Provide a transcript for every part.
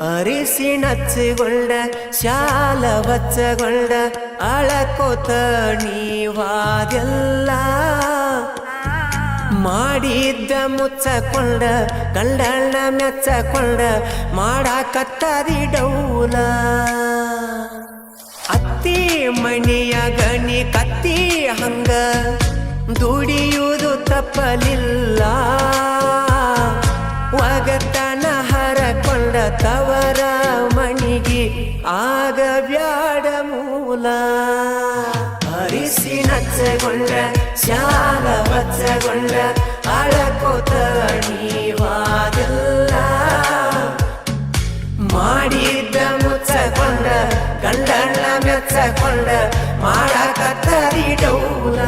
ಅರಿಸಿಣಚ್ಚುಗೊಂಡ ಶಾಲ ವಚ್ಚಗೊಂಡ ಅಳಕೋತ ನೀವಾದೆಲ್ಲ ಮಾಡಿದ್ದ ಮುಚ್ಚಕೊಂಡ ಗಂಡಣ್ಣ ಮೆಚ್ಚಕೊಂಡ ಮಾಡಾಕತ್ತದಿ ಡೌಲ ಅತ್ತಿ ಮಣಿಯ ಗಣಿ ಕತ್ತಿ ಹಂಗ ದುಡಿಯುವುದು ತಪ್ಪಲಿಲ್ಲ ಒಗತನ ಹರಕೊಂಡ ತವರ ಮಣಿಗೆ ಆಗ ಬ್ಯಾಡ ಮೂಲ ಅರಿಸಿ ನಚ್ಚಗೊಂಡ ಶಾಲ ವಚ್ಚಗೊಂಡ ಅಳಕೋತ ನೀವಾದೆಲ್ಲ ಮಾಡಿದ್ದ ಮುಚ್ಚಕೊಂಡ ಗಂಡಣ್ಣ ಮೆಚ್ಚಕೊಂಡ ಮಾಡಾಕತ್ತರಿ ಡೌಲ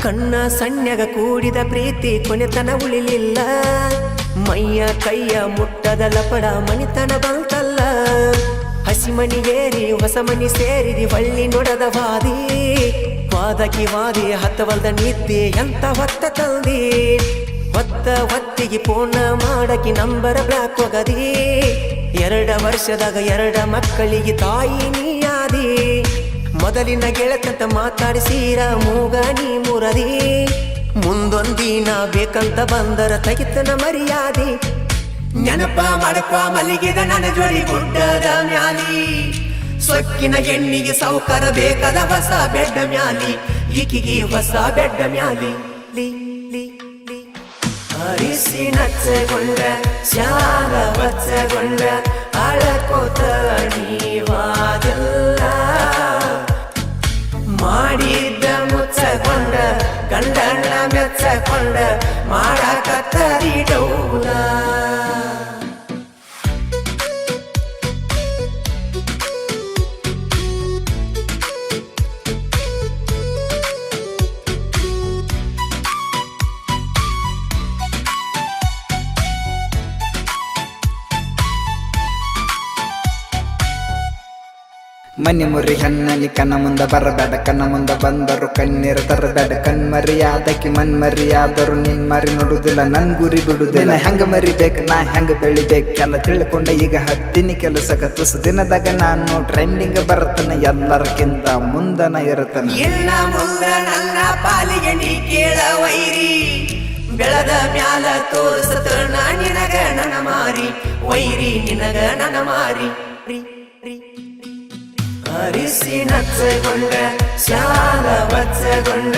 ಕಣ್ಣ ಸಣ್ಯಗ ಕೂಡಿದ ಪ್ರೀತಿ ಕೊನೆತನ ಉಳಿಲಿಲ್ಲ ಮೈಯ ಕೈಯ ಮುಟ್ಟದ ಲಪಡ ಮನಿತನ ಬಂತಲ್ಲ ಹಸಿಮಣಿ ಏರಿ ಹೊಸ ಮನಿ ಸೇರಿದಿ ಹೊಳ್ಳಿ ನೋಡದ ವಾದಕಿ ವಾದಿ ಹತ್ತವಲ್ದ ನಿದ್ದೆ ಎಂತ ಹೊತ್ತ ತಂದಿ ಹೊತ್ತಿಗೆ ಪೂರ್ಣ ಮಾಡಕಿ ನಂಬರ ಬ್ಲಾಕ್ ಹೋಗದಿ 2 ವರ್ಷದಾಗ 2 ಮಕ್ಕಳಿಗೆ ತಾಯಿ ನೀಯಾದಿ ಮೊದಲಿನ ಗೆಳತಂತ ಮಾತಾಡಿಸಿರ ಮೂಗ ನೀ ಮುರದಿ ಮುಂದೊಂದಿನ ಬೇಕಂತ ಬಂದರ ತಗಿತನ ಮರ್ಯಾದಿ ನೆನಪ ಮಾಡಪ ಮಲ್ಲಿಗೆದ ನನ್ನ ಜೋಡಿ ಗುಡ್ಡದ ಮ್ಯಾಲಿ ಸೊಕ್ಕಿನ ಹೆಣ್ಣಿಗೆ ಸೌಕರ ಬೇಕಾದ ಹೊಸ ಬೆಡ್ಡ ಮ್ಯಾಲಿ ಈಕಿಗೆ ಹೊಸ ಬೆಡ್ಡ ಮ್ಯಾಲಿ ಅರಿಸಿ ನಚ್ಚಗೊಂಡ ಶಾಲ ವಚ್ಚಗೊಂಡ ಅಳಕೋತ ನೀವಾದೆಲ್ಲ ಮಾಡಿದ್ದ ಮುಚ್ಚಕೊಂಡ ಗಂಡಣ್ಣ ಮೆಚ್ಚಕೊಂಡ ಮಾಡಾಕತ್ತರಿ ಡೌಲ ಮನಿ ಮುರಿ ಹಣ್ಣಲಿ ಕಣ್ಣ ಮುಂದ ಬರಬೇಡ ಕಣ್ಣ ಮುಂದ ಬಂದರು ಕಣ್ಣೀರು ತರಬೇಡ ಕಣ್ಮರಿಯಾದಕಿ ಮನ್ಮರಿಯಾದರು ನಿನ್ ಮರಿ ನೋಡುದಿಲ್ಲ ನನ್ ಗುರಿ ಬಿಡುದಿಲ್ಲ ಹೆಂಗ ಮರಿಬೇಕು ನಾ ಹೆಂಗ ಬೆಳಿಬೇಕು ಎಲ್ಲ ತಿಳ್ಕೊಂಡ ಈಗ ಹತ್ತಿನಿ ಕೆಲಸಕ್ಕ ತುಸು ದಿನದಾಗ ನಾನು ಟ್ರೆಂಡಿಂಗ್ ಬರ್ತನ ಎಲ್ಲರಕ್ಕಿಂತ ಮುಂದನ ಇರತನ ಇಲ್ಲ ಮುಂದ ನನ್ನ ಪಾಲಿಗೆ ನೀ ಕೇಳ ವೈರಿ ಬೆಳದ ಮ್ಯಾಲ ತೋರಿಸತ ನಿನಗ ನನ್ನ ಮಾರಿ ವೈರಿ ನಿನಗ ನನ್ನ ಮಾರಿ ಅರಿಸಿ ನಚ್ಚಗೊಂಡ ಶಾಲ ವಚ್ಚಗೊಂಡ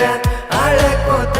ಅಳಕೋತ